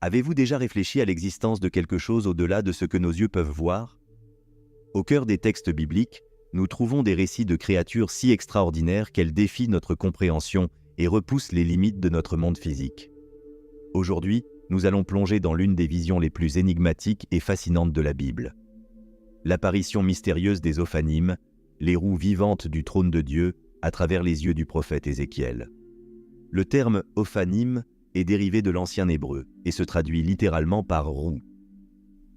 Avez-vous déjà réfléchi à l'existence de quelque chose au-delà de ce que nos yeux peuvent voir? Au cœur des textes bibliques, nous trouvons des récits de créatures si extraordinaires qu'elles défient notre compréhension et repoussent les limites de notre monde physique. Aujourd'hui, nous allons plonger dans l'une des visions les plus énigmatiques et fascinantes de la Bible. L'apparition mystérieuse des Ophanimes, les roues vivantes du trône de Dieu à travers les yeux du prophète Ézéchiel. Le terme « Ophanim » est dérivé de l'ancien hébreu et se traduit littéralement par « roue ».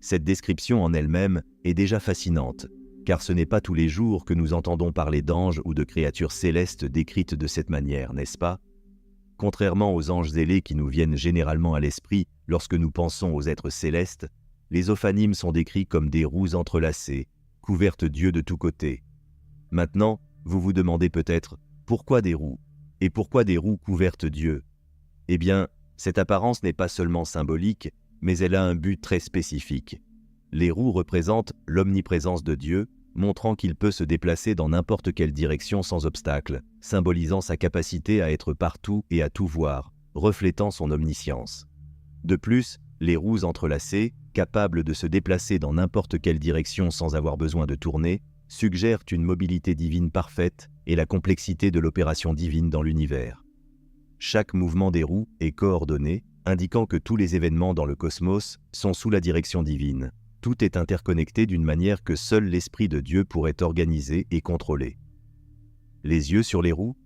Cette description en elle-même est déjà fascinante, car ce n'est pas tous les jours que nous entendons parler d'anges ou de créatures célestes décrites de cette manière, n'est-ce pas? Contrairement aux anges ailés qui nous viennent généralement à l'esprit lorsque nous pensons aux êtres célestes, les Ophanimes sont décrits comme des roues entrelacées, couvertes d'yeux de tous côtés. Maintenant, vous vous demandez peut-être, pourquoi des roues? Et pourquoi des roues couvertes d'yeux? Eh bien, cette apparence n'est pas seulement symbolique, mais elle a un but très spécifique. Les roues représentent l'omniprésence de Dieu, montrant qu'il peut se déplacer dans n'importe quelle direction sans obstacle, symbolisant sa capacité à être partout et à tout voir, reflétant son omniscience. De plus, les roues entrelacées, capables de se déplacer dans n'importe quelle direction sans avoir besoin de tourner, suggèrent une mobilité divine parfaite et la complexité de l'opération divine dans l'univers. Chaque mouvement des roues est coordonné, indiquant que tous les événements dans le cosmos sont sous la direction divine. Tout est interconnecté d'une manière que seul l'Esprit de Dieu pourrait organiser et contrôler. Les yeux sur les roues,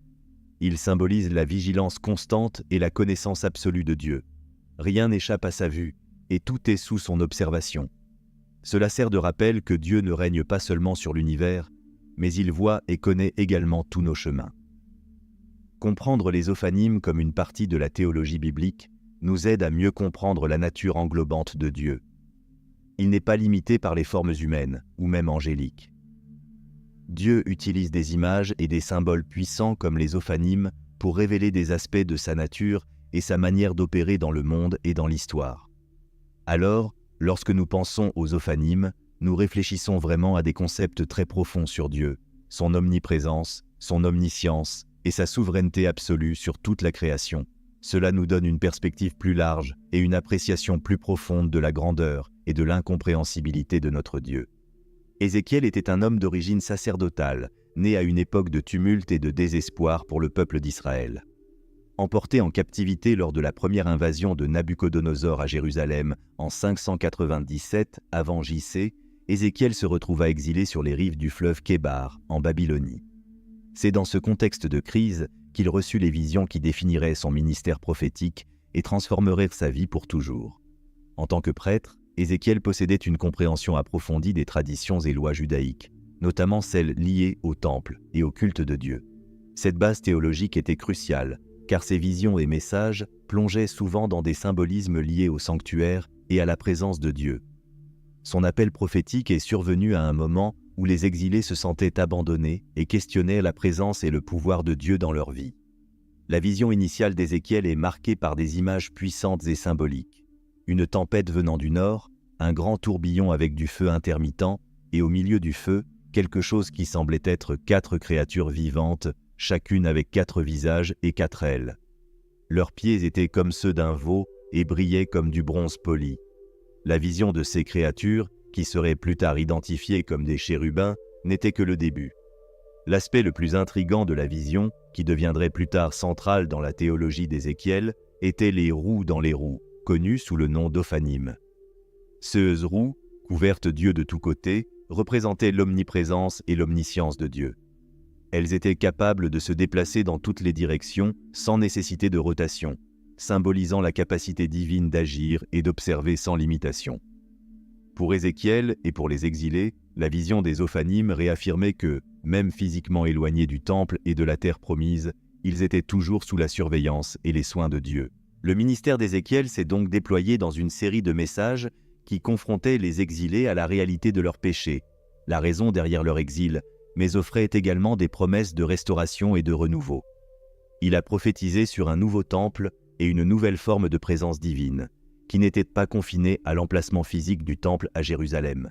ils symbolisent la vigilance constante et la connaissance absolue de Dieu. Rien n'échappe à sa vue, et tout est sous son observation. Cela sert de rappel que Dieu ne règne pas seulement sur l'univers, mais il voit et connaît également tous nos chemins. Comprendre les Ophanimes comme une partie de la théologie biblique nous aide à mieux comprendre la nature englobante de Dieu. Il n'est pas limité par les formes humaines, ou même angéliques. Dieu utilise des images et des symboles puissants comme les Ophanimes pour révéler des aspects de sa nature et sa manière d'opérer dans le monde et dans l'histoire. Alors, lorsque nous pensons aux Ophanimes, nous réfléchissons vraiment à des concepts très profonds sur Dieu, son omniprésence, son omniscience et sa souveraineté absolue sur toute la création. Cela nous donne une perspective plus large et une appréciation plus profonde de la grandeur et de l'incompréhensibilité de notre Dieu. Ézéchiel était un homme d'origine sacerdotale, né à une époque de tumulte et de désespoir pour le peuple d'Israël. Emporté en captivité lors de la première invasion de Nabuchodonosor à Jérusalem en 597 avant J.C., Ézéchiel se retrouva exilé sur les rives du fleuve Kébar, en Babylonie. C'est dans ce contexte de crise qu'il reçut les visions qui définiraient son ministère prophétique et transformeraient sa vie pour toujours. En tant que prêtre, Ézéchiel possédait une compréhension approfondie des traditions et lois judaïques, notamment celles liées au temple et au culte de Dieu. Cette base théologique était cruciale, car ses visions et messages plongeaient souvent dans des symbolismes liés au sanctuaire et à la présence de Dieu. Son appel prophétique est survenu à un moment où les exilés se sentaient abandonnés et questionnaient la présence et le pouvoir de Dieu dans leur vie. La vision initiale d'Ézéchiel est marquée par des images puissantes et symboliques. Une tempête venant du nord, un grand tourbillon avec du feu intermittent, et au milieu du feu, quelque chose qui semblait être 4 créatures vivantes, chacune avec 4 visages et 4 ailes. Leurs pieds étaient comme ceux d'un veau et brillaient comme du bronze poli. La vision de ces créatures, qui seraient plus tard identifiées comme des chérubins, n'était que le début. L'aspect le plus intrigant de la vision, qui deviendrait plus tard central dans la théologie d'Ézéchiel, étaient les roues dans les roues, connues sous le nom d'Ophanimes. Ces roues, couvertes d'yeux de tous côtés, représentaient l'omniprésence et l'omniscience de Dieu. Elles étaient capables de se déplacer dans toutes les directions sans nécessité de rotation, symbolisant la capacité divine d'agir et d'observer sans limitation. Pour Ézéchiel et pour les exilés, la vision des Ophanimes réaffirmait que, même physiquement éloignés du temple et de la terre promise, ils étaient toujours sous la surveillance et les soins de Dieu. Le ministère d'Ézéchiel s'est donc déployé dans une série de messages qui confrontaient les exilés à la réalité de leurs péchés, la raison derrière leur exil, mais offrait également des promesses de restauration et de renouveau. Il a prophétisé sur un nouveau temple et une nouvelle forme de présence divine, qui n'était pas confinée à l'emplacement physique du temple à Jérusalem.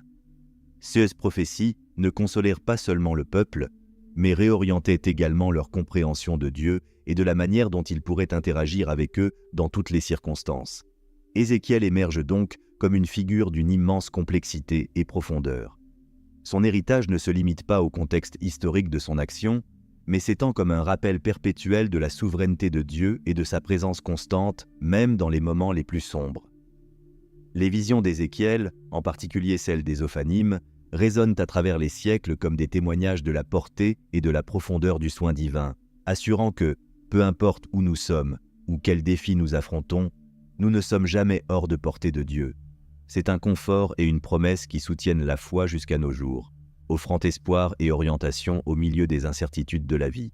Ces prophéties ne consolèrent pas seulement le peuple, mais réorientaient également leur compréhension de Dieu et de la manière dont il pourrait interagir avec eux dans toutes les circonstances. Ézéchiel émerge donc comme une figure d'une immense complexité et profondeur. Son héritage ne se limite pas au contexte historique de son action, mais s'étend comme un rappel perpétuel de la souveraineté de Dieu et de sa présence constante, même dans les moments les plus sombres. Les visions d'Ézéchiel, en particulier celles des Ophanimes, résonnent à travers les siècles comme des témoignages de la portée et de la profondeur du soin divin, assurant que, peu importe où nous sommes ou quels défis nous affrontons, nous ne sommes jamais hors de portée de Dieu. C'est un confort et une promesse qui soutiennent la foi jusqu'à nos jours, offrant espoir et orientation au milieu des incertitudes de la vie.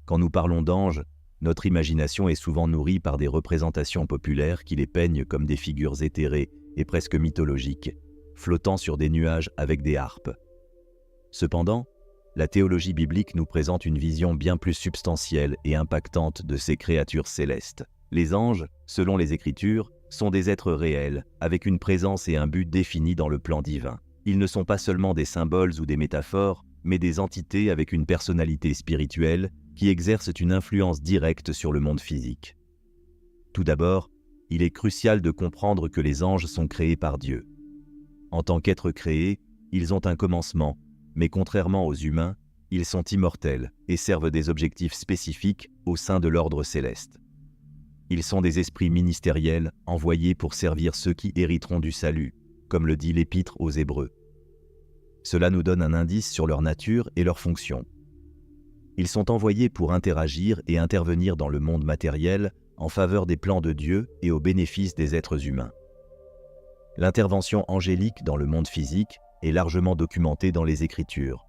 Quand nous parlons d'anges, notre imagination est souvent nourrie par des représentations populaires qui les peignent comme des figures éthérées et presque mythologiques, flottant sur des nuages avec des harpes. Cependant, la théologie biblique nous présente une vision bien plus substantielle et impactante de ces créatures célestes. Les anges, selon les Écritures, sont des êtres réels, avec une présence et un but définis dans le plan divin. Ils ne sont pas seulement des symboles ou des métaphores, mais des entités avec une personnalité spirituelle qui exercent une influence directe sur le monde physique. Tout d'abord, il est crucial de comprendre que les anges sont créés par Dieu. En tant qu'êtres créés, ils ont un commencement, mais contrairement aux humains, ils sont immortels et servent des objectifs spécifiques au sein de l'ordre céleste. Ils sont des esprits ministériels envoyés pour servir ceux qui hériteront du salut, comme le dit l'Épître aux Hébreux. Cela nous donne un indice sur leur nature et leur fonction. Ils sont envoyés pour interagir et intervenir dans le monde matériel en faveur des plans de Dieu et au bénéfice des êtres humains. L'intervention angélique dans le monde physique est largement documentée dans les Écritures.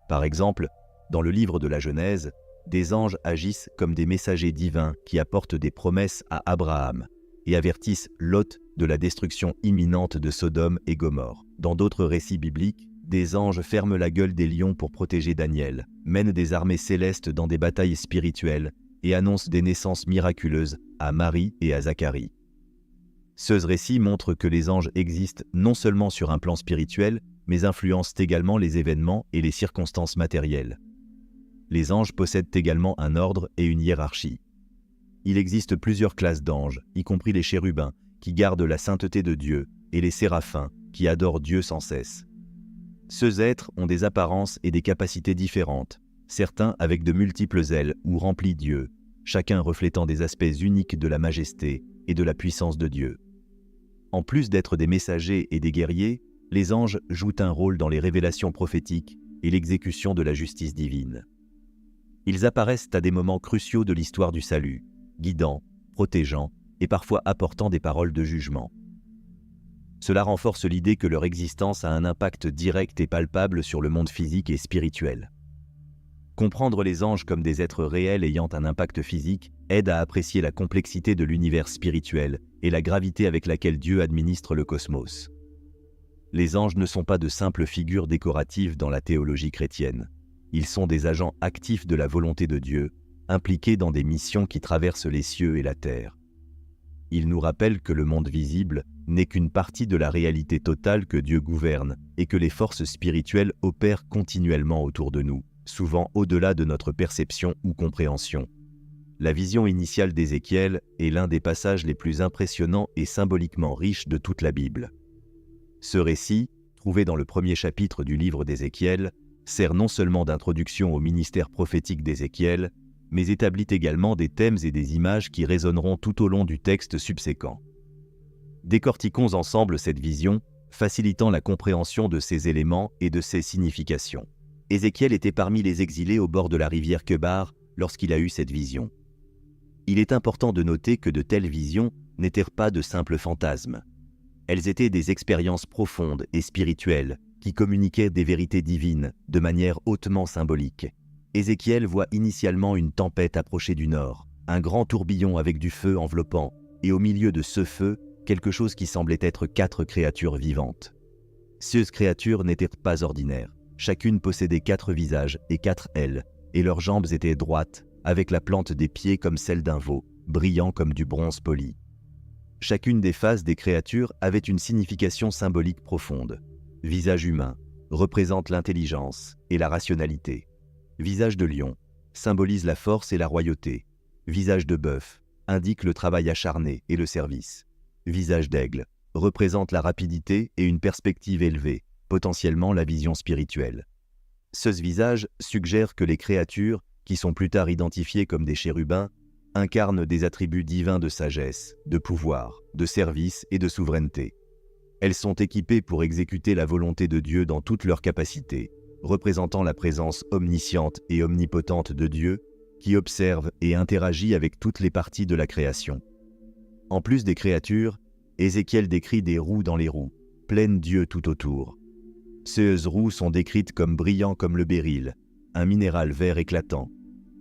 Par exemple, dans le livre de la Genèse, des anges agissent comme des messagers divins qui apportent des promesses à Abraham et avertissent Lot de la destruction imminente de Sodome et Gomorrhe. Dans d'autres récits bibliques, des anges ferment la gueule des lions pour protéger Daniel, mènent des armées célestes dans des batailles spirituelles et annoncent des naissances miraculeuses à Marie et à Zacharie. Ce récit montre que les anges existent non seulement sur un plan spirituel, mais influencent également les événements et les circonstances matérielles. Les anges possèdent également un ordre et une hiérarchie. Il existe plusieurs classes d'anges, y compris les chérubins, qui gardent la sainteté de Dieu, et les séraphins, qui adorent Dieu sans cesse. Ces êtres ont des apparences et des capacités différentes, certains avec de multiples ailes ou remplis d'yeux, chacun reflétant des aspects uniques de la majesté et de la puissance de Dieu. En plus d'être des messagers et des guerriers, les anges jouent un rôle dans les révélations prophétiques et l'exécution de la justice divine. Ils apparaissent à des moments cruciaux de l'histoire du salut, guidant, protégeant et parfois apportant des paroles de jugement. Cela renforce l'idée que leur existence a un impact direct et palpable sur le monde physique et spirituel. Comprendre les anges comme des êtres réels ayant un impact physique aide à apprécier la complexité de l'univers spirituel et la gravité avec laquelle Dieu administre le cosmos. Les anges ne sont pas de simples figures décoratives dans la théologie chrétienne. Ils sont des agents actifs de la volonté de Dieu, impliqués dans des missions qui traversent les cieux et la terre. Ils nous rappellent que le monde visible n'est qu'une partie de la réalité totale que Dieu gouverne et que les forces spirituelles opèrent continuellement autour de nous, souvent au-delà de notre perception ou compréhension. La vision initiale d'Ézéchiel est l'un des passages les plus impressionnants et symboliquement riches de toute la Bible. Ce récit, trouvé dans le premier chapitre du livre d'Ézéchiel, sert non seulement d'introduction au ministère prophétique d'Ézéchiel, mais établit également des thèmes et des images qui résonneront tout au long du texte subséquent. Décortiquons ensemble cette vision, facilitant la compréhension de ces éléments et de ces significations. Ézéchiel était parmi les exilés au bord de la rivière Kebar lorsqu'il a eu cette vision. Il est important de noter que de telles visions n'étaient pas de simples fantasmes. Elles étaient des expériences profondes et spirituelles qui communiquaient des vérités divines de manière hautement symbolique. Ézéchiel voit initialement une tempête approcher du nord, un grand tourbillon avec du feu enveloppant, et au milieu de ce feu, quelque chose qui semblait être 4 créatures vivantes. Ces créatures n'étaient pas ordinaires. Chacune possédait 4 visages et 4 ailes, et leurs jambes étaient droites, avec la plante des pieds comme celle d'un veau, brillant comme du bronze poli. Chacune des faces des créatures avait une signification symbolique profonde. Visage humain représente l'intelligence et la rationalité. Visage de lion symbolise la force et la royauté. Visage de bœuf indique le travail acharné et le service. visage d'aigle, représente la rapidité et une perspective élevée, potentiellement la vision spirituelle. Ce visage suggère que les créatures, qui sont plus tard identifiées comme des chérubins, incarnent des attributs divins de sagesse, de pouvoir, de service et de souveraineté. Elles sont équipées pour exécuter la volonté de Dieu dans toutes leurs capacités, représentant la présence omnisciente et omnipotente de Dieu, qui observe et interagit avec toutes les parties de la création. En plus des créatures, Ézéchiel décrit des roues dans les roues, pleines d'yeux tout autour. Ces roues sont décrites comme brillant comme le béryl, un minéral vert éclatant.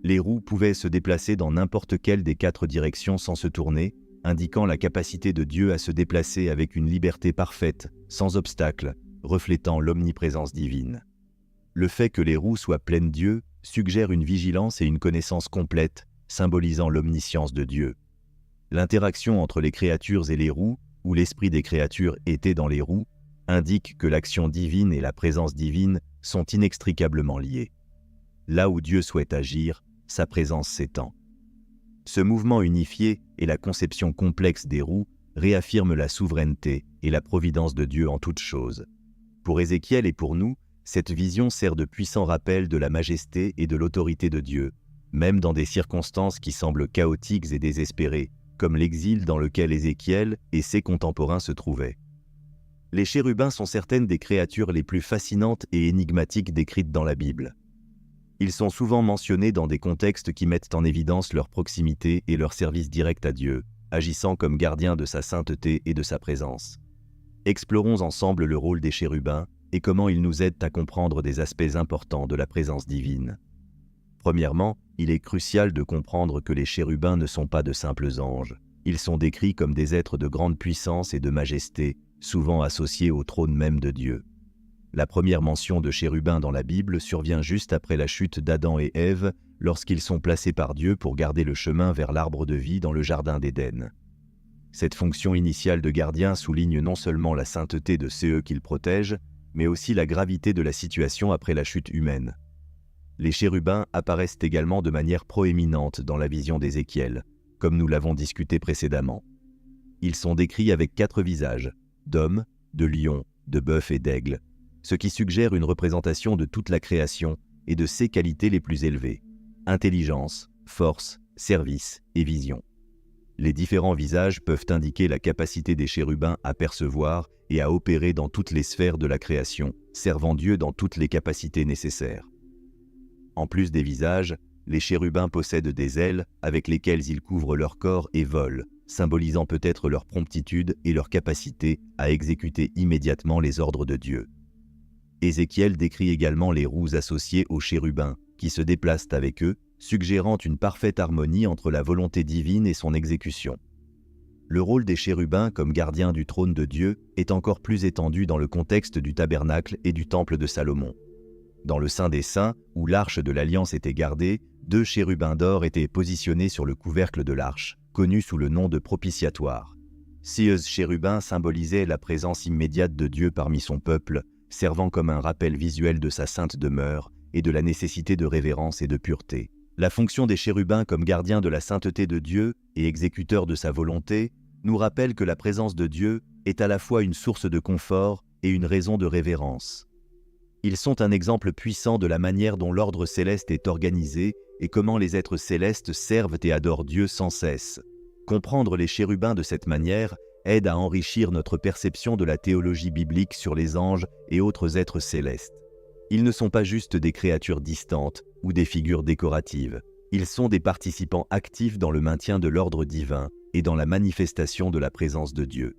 Les roues pouvaient se déplacer dans n'importe quelle des 4 directions sans se tourner, indiquant la capacité de Dieu à se déplacer avec une liberté parfaite, sans obstacle, reflétant l'omniprésence divine. Le fait que les roues soient pleines d'yeux suggère une vigilance et une connaissance complète, symbolisant l'omniscience de Dieu. L'interaction entre les créatures et les roues, où l'esprit des créatures était dans les roues, indique que l'action divine et la présence divine sont inextricablement liées. Là où Dieu souhaite agir, sa présence s'étend. Ce mouvement unifié et la conception complexe des roues réaffirment la souveraineté et la providence de Dieu en toutes choses. Pour Ézéchiel et pour nous, cette vision sert de puissant rappel de la majesté et de l'autorité de Dieu, même dans des circonstances qui semblent chaotiques et désespérées, comme l'exil dans lequel Ézéchiel et ses contemporains se trouvaient. Les chérubins sont certaines des créatures les plus fascinantes et énigmatiques décrites dans la Bible. Ils sont souvent mentionnés dans des contextes qui mettent en évidence leur proximité et leur service direct à Dieu, agissant comme gardiens de sa sainteté et de sa présence. Explorons ensemble le rôle des chérubins et comment ils nous aident à comprendre des aspects importants de la présence divine. Premièrement, il est crucial de comprendre que les chérubins ne sont pas de simples anges. Ils sont décrits comme des êtres de grande puissance et de majesté, souvent associés au trône même de Dieu. La première mention de chérubins dans la Bible survient juste après la chute d'Adam et Ève, lorsqu'ils sont placés par Dieu pour garder le chemin vers l'arbre de vie dans le jardin d'Éden. Cette fonction initiale de gardien souligne non seulement la sainteté de ceux qu'ils protègent, mais aussi la gravité de la situation après la chute humaine. Les chérubins apparaissent également de manière proéminente dans la vision d'Ézéchiel, comme nous l'avons discuté précédemment. Ils sont décrits avec 4 visages, d'homme, de lion, de bœuf et d'aigle, ce qui suggère une représentation de toute la création et de ses qualités les plus élevées, intelligence, force, service et vision. Les différents visages peuvent indiquer la capacité des chérubins à percevoir et à opérer dans toutes les sphères de la création, servant Dieu dans toutes les capacités nécessaires. En plus des visages, les chérubins possèdent des ailes avec lesquelles ils couvrent leur corps et volent, symbolisant peut-être leur promptitude et leur capacité à exécuter immédiatement les ordres de Dieu. Ézéchiel décrit également les roues associées aux chérubins, qui se déplacent avec eux, suggérant une parfaite harmonie entre la volonté divine et son exécution. Le rôle des chérubins comme gardiens du trône de Dieu est encore plus étendu dans le contexte du tabernacle et du temple de Salomon. Dans le Saint des Saints, où l'arche de l'Alliance était gardée, 2 chérubins d'or étaient positionnés sur le couvercle de l'arche, connu sous le nom de propitiatoire. Ces chérubins symbolisaient la présence immédiate de Dieu parmi son peuple, servant comme un rappel visuel de sa sainte demeure et de la nécessité de révérence et de pureté. La fonction des chérubins comme gardiens de la sainteté de Dieu et exécuteurs de sa volonté nous rappelle que la présence de Dieu est à la fois une source de confort et une raison de révérence. Ils sont un exemple puissant de la manière dont l'ordre céleste est organisé et comment les êtres célestes servent et adorent Dieu sans cesse. Comprendre les chérubins de cette manière aide à enrichir notre perception de la théologie biblique sur les anges et autres êtres célestes. Ils ne sont pas juste des créatures distantes ou des figures décoratives. Ils sont des participants actifs dans le maintien de l'ordre divin et dans la manifestation de la présence de Dieu.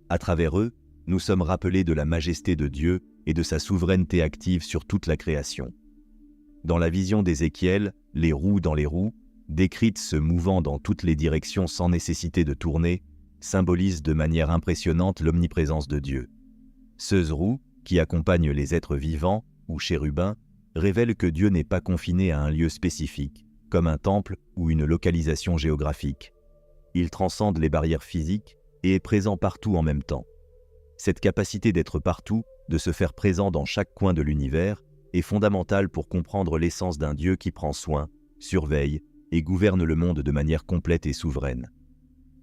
À travers eux, nous sommes rappelés de la majesté de Dieu et de sa souveraineté active sur toute la création. Dans la vision d'Ézéchiel, les roues dans les roues, décrites se mouvant dans toutes les directions sans nécessité de tourner, symbolisent de manière impressionnante l'omniprésence de Dieu. Ces roues, qui accompagnent les êtres vivants, ou chérubins, révèlent que Dieu n'est pas confiné à un lieu spécifique, comme un temple ou une localisation géographique. Il transcende les barrières physiques et est présent partout en même temps. Cette capacité d'être partout, de se faire présent dans chaque coin de l'univers, est fondamentale pour comprendre l'essence d'un Dieu qui prend soin, surveille et gouverne le monde de manière complète et souveraine.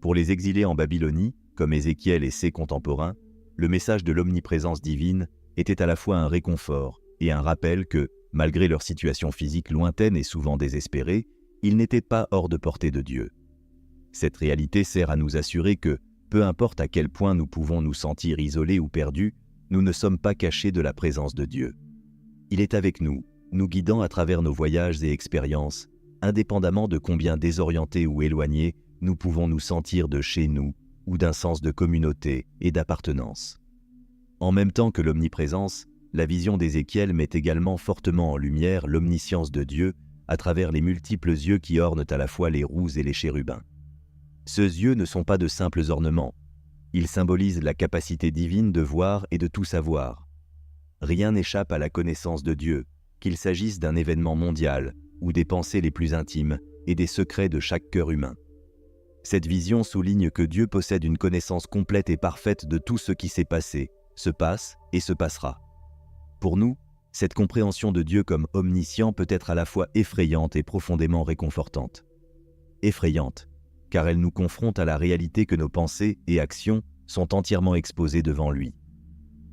Pour les exilés en Babylonie, comme Ézéchiel et ses contemporains, le message de l'omniprésence divine était à la fois un réconfort et un rappel que, malgré leur situation physique lointaine et souvent désespérée, ils n'étaient pas hors de portée de Dieu. Cette réalité sert à nous assurer que, peu importe à quel point nous pouvons nous sentir isolés ou perdus, nous ne sommes pas cachés de la présence de Dieu. Il est avec nous, nous guidant à travers nos voyages et expériences, indépendamment de combien désorientés ou éloignés nous pouvons nous sentir de chez nous ou d'un sens de communauté et d'appartenance. En même temps que l'omniprésence, la vision d'Ézéchiel met également fortement en lumière l'omniscience de Dieu à travers les multiples yeux qui ornent à la fois les roues et les chérubins. Ces yeux ne sont pas de simples ornements. Ils symbolisent la capacité divine de voir et de tout savoir. Rien n'échappe à la connaissance de Dieu, qu'il s'agisse d'un événement mondial ou des pensées les plus intimes et des secrets de chaque cœur humain. Cette vision souligne que Dieu possède une connaissance complète et parfaite de tout ce qui s'est passé, se passe et se passera. Pour nous, cette compréhension de Dieu comme omniscient peut être à la fois effrayante et profondément réconfortante. Effrayante, car elle nous confronte à la réalité que nos pensées et actions sont entièrement exposées devant lui.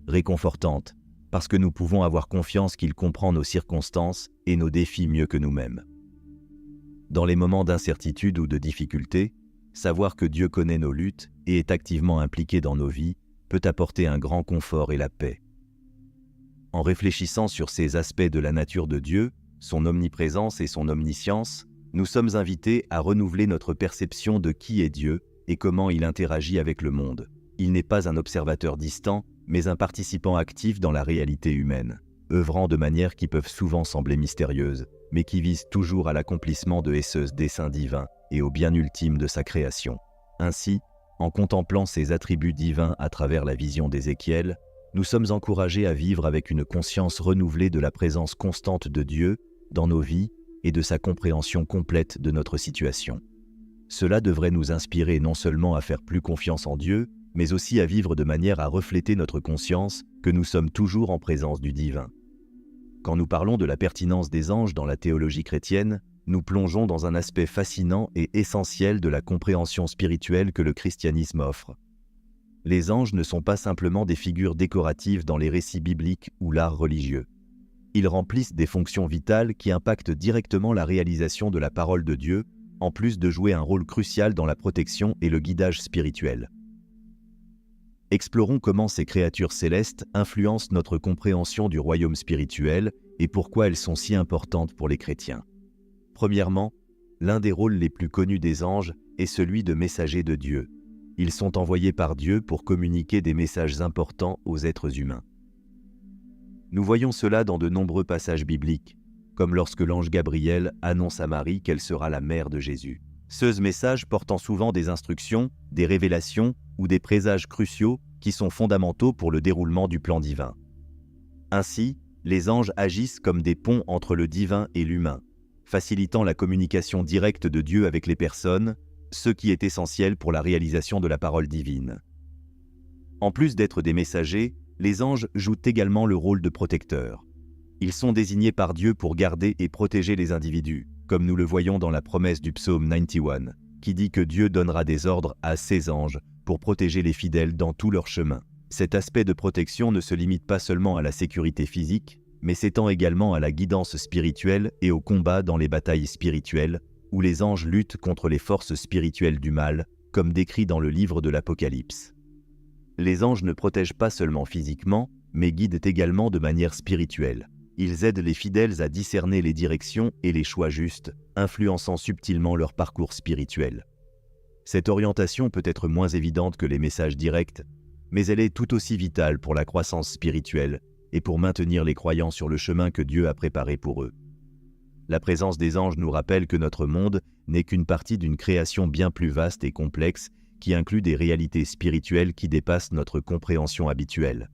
Réconfortante, parce que nous pouvons avoir confiance qu'il comprend nos circonstances et nos défis mieux que nous-mêmes. Dans les moments d'incertitude ou de difficulté, savoir que Dieu connaît nos luttes et est activement impliqué dans nos vies peut apporter un grand confort et la paix. En réfléchissant sur ces aspects de la nature de Dieu, son omniprésence et son omniscience, nous sommes invités à renouveler notre perception de qui est Dieu et comment il interagit avec le monde. Il n'est pas un observateur distant, mais un participant actif dans la réalité humaine, œuvrant de manières qui peuvent souvent sembler mystérieuses, mais qui visent toujours à l'accomplissement de ce dessein divin et au bien ultime de sa création. Ainsi, en contemplant ces attributs divins à travers la vision d'Ézéchiel, nous sommes encouragés à vivre avec une conscience renouvelée de la présence constante de Dieu dans nos vies et de sa compréhension complète de notre situation. Cela devrait nous inspirer non seulement à faire plus confiance en Dieu, mais aussi à vivre de manière à refléter notre conscience que nous sommes toujours en présence du divin. Quand nous parlons de la pertinence des anges dans la théologie chrétienne, nous plongeons dans un aspect fascinant et essentiel de la compréhension spirituelle que le christianisme offre. Les anges ne sont pas simplement des figures décoratives dans les récits bibliques ou l'art religieux. Ils remplissent des fonctions vitales qui impactent directement la réalisation de la parole de Dieu, en plus de jouer un rôle crucial dans la protection et le guidage spirituel. Explorons comment ces créatures célestes influencent notre compréhension du royaume spirituel et pourquoi elles sont si importantes pour les chrétiens. Premièrement, l'un des rôles les plus connus des anges est celui de messagers de Dieu. Ils sont envoyés par Dieu pour communiquer des messages importants aux êtres humains. Nous voyons cela dans de nombreux passages bibliques, comme lorsque l'ange Gabriel annonce à Marie qu'elle sera la mère de Jésus. Ce message portant souvent des instructions, des révélations ou des présages cruciaux qui sont fondamentaux pour le déroulement du plan divin. Ainsi, les anges agissent comme des ponts entre le divin et l'humain, facilitant la communication directe de Dieu avec les personnes, ce qui est essentiel pour la réalisation de la parole divine. En plus d'être des messagers, les anges jouent également le rôle de protecteurs. Ils sont désignés par Dieu pour garder et protéger les individus, comme nous le voyons dans la promesse du psaume 91, qui dit que Dieu donnera des ordres à ses anges pour protéger les fidèles dans tout leur chemin. Cet aspect de protection ne se limite pas seulement à la sécurité physique, mais s'étend également à la guidance spirituelle et au combat dans les batailles spirituelles, où les anges luttent contre les forces spirituelles du mal, comme décrit dans le livre de l'Apocalypse. Les anges ne protègent pas seulement physiquement, mais guident également de manière spirituelle. Ils aident les fidèles à discerner les directions et les choix justes, influençant subtilement leur parcours spirituel. Cette orientation peut être moins évidente que les messages directs, mais elle est tout aussi vitale pour la croissance spirituelle et pour maintenir les croyants sur le chemin que Dieu a préparé pour eux. La présence des anges nous rappelle que notre monde n'est qu'une partie d'une création bien plus vaste et complexe qui inclut des réalités spirituelles qui dépassent notre compréhension habituelle.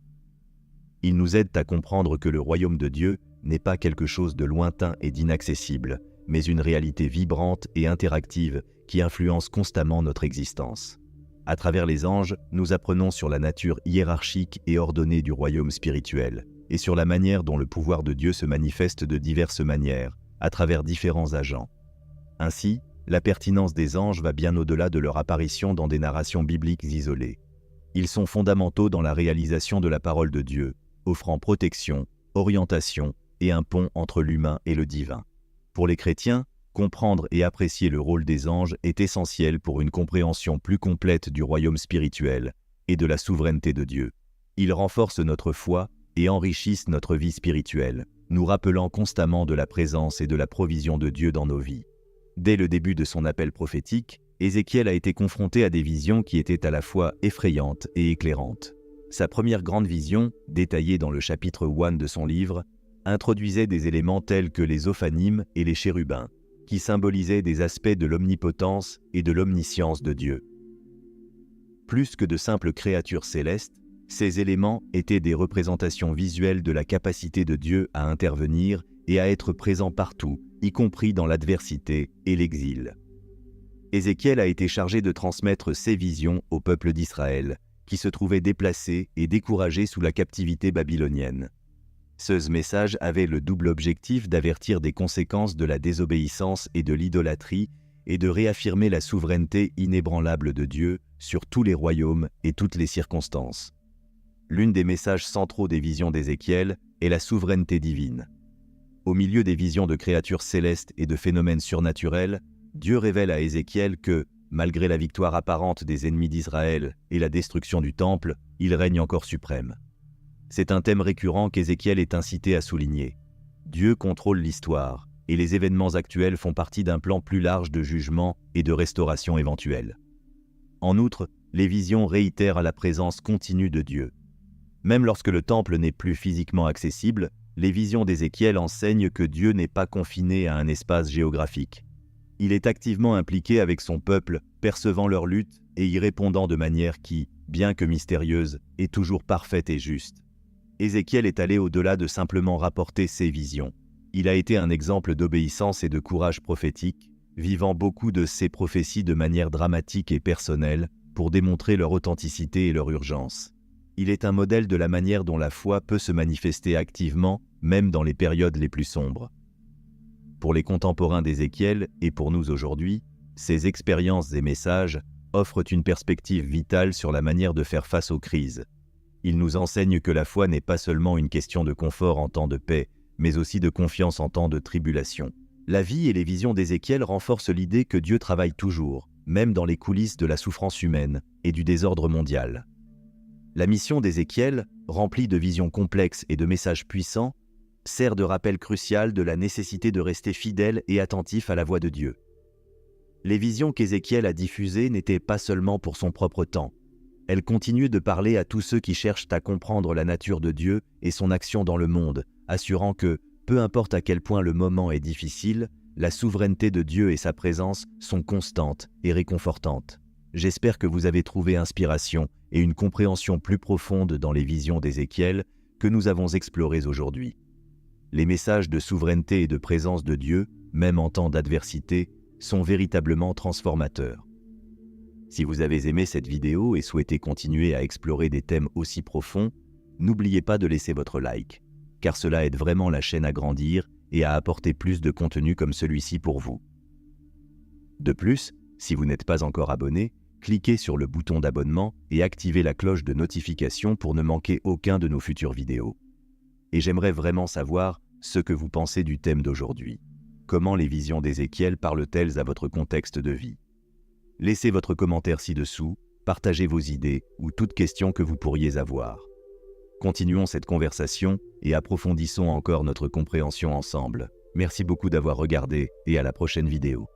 Ils nous aident à comprendre que le royaume de Dieu n'est pas quelque chose de lointain et d'inaccessible, mais une réalité vibrante et interactive qui influence constamment notre existence. À travers les anges, nous apprenons sur la nature hiérarchique et ordonnée du royaume spirituel, et sur la manière dont le pouvoir de Dieu se manifeste de diverses manières, à travers différents agents. Ainsi, la pertinence des anges va bien au-delà de leur apparition dans des narrations bibliques isolées. Ils sont fondamentaux dans la réalisation de la parole de Dieu, offrant protection, orientation et un pont entre l'humain et le divin. Pour les chrétiens, comprendre et apprécier le rôle des anges est essentiel pour une compréhension plus complète du royaume spirituel et de la souveraineté de Dieu. Ils renforcent notre foi et enrichissent notre vie spirituelle, nous rappelant constamment de la présence et de la provision de Dieu dans nos vies. Dès le début de son appel prophétique, Ézéchiel a été confronté à des visions qui étaient à la fois effrayantes et éclairantes. Sa première grande vision, détaillée dans le chapitre 1 de son livre, introduisait des éléments tels que les ophanimes et les chérubins, qui symbolisaient des aspects de l'omnipotence et de l'omniscience de Dieu. Plus que de simples créatures célestes, ces éléments étaient des représentations visuelles de la capacité de Dieu à intervenir et à être présent partout, y compris dans l'adversité et l'exil. Ézéchiel a été chargé de transmettre ces visions au peuple d'Israël, qui se trouvait déplacé et découragé sous la captivité babylonienne. Ce message avait le double objectif d'avertir des conséquences de la désobéissance et de l'idolâtrie et de réaffirmer la souveraineté inébranlable de Dieu sur tous les royaumes et toutes les circonstances. L'un des messages centraux des visions d'Ézéchiel est la souveraineté divine. Au milieu des visions de créatures célestes et de phénomènes surnaturels, Dieu révèle à Ézéchiel que, malgré la victoire apparente des ennemis d'Israël et la destruction du temple, il règne encore suprême. C'est un thème récurrent qu'Ézéchiel est incité à souligner. Dieu contrôle l'histoire, et les événements actuels font partie d'un plan plus large de jugement et de restauration éventuelle. En outre, les visions réitèrent la présence continue de Dieu. Même lorsque le temple n'est plus physiquement accessible, les visions d'Ézéchiel enseignent que Dieu n'est pas confiné à un espace géographique. Il est activement impliqué avec son peuple, percevant leur lutte et y répondant de manière qui, bien que mystérieuse, est toujours parfaite et juste. Ézéchiel est allé au-delà de simplement rapporter ses visions. Il a été un exemple d'obéissance et de courage prophétique, vivant beaucoup de ses prophéties de manière dramatique et personnelle pour démontrer leur authenticité et leur urgence. Il est un modèle de la manière dont la foi peut se manifester activement, même dans les périodes les plus sombres. Pour les contemporains d'Ézéchiel et pour nous aujourd'hui, ces expériences et messages offrent une perspective vitale sur la manière de faire face aux crises. Ils nous enseignent que la foi n'est pas seulement une question de confort en temps de paix, mais aussi de confiance en temps de tribulation. La vie et les visions d'Ézéchiel renforcent l'idée que Dieu travaille toujours, même dans les coulisses de la souffrance humaine et du désordre mondial. La mission d'Ézéchiel, remplie de visions complexes et de messages puissants, sert de rappel crucial de la nécessité de rester fidèle et attentif à la voix de Dieu. Les visions qu'Ézéchiel a diffusées n'étaient pas seulement pour son propre temps. Elles continuent de parler à tous ceux qui cherchent à comprendre la nature de Dieu et son action dans le monde, assurant que, peu importe à quel point le moment est difficile, la souveraineté de Dieu et sa présence sont constantes et réconfortantes. J'espère que vous avez trouvé inspiration et une compréhension plus profonde dans les visions d'Ézéchiel que nous avons explorées aujourd'hui. Les messages de souveraineté et de présence de Dieu, même en temps d'adversité, sont véritablement transformateurs. Si vous avez aimé cette vidéo et souhaitez continuer à explorer des thèmes aussi profonds, n'oubliez pas de laisser votre like, car cela aide vraiment la chaîne à grandir et à apporter plus de contenu comme celui-ci pour vous. De plus, si vous n'êtes pas encore abonné, cliquez sur le bouton d'abonnement et activez la cloche de notification pour ne manquer aucun de nos futures vidéos. Et j'aimerais vraiment savoir ce que vous pensez du thème d'aujourd'hui. Comment les visions d'Ézéchiel parlent-elles à votre contexte de vie? Laissez votre commentaire ci-dessous, partagez vos idées ou toute question que vous pourriez avoir. Continuons cette conversation et approfondissons encore notre compréhension ensemble. Merci beaucoup d'avoir regardé et à la prochaine vidéo.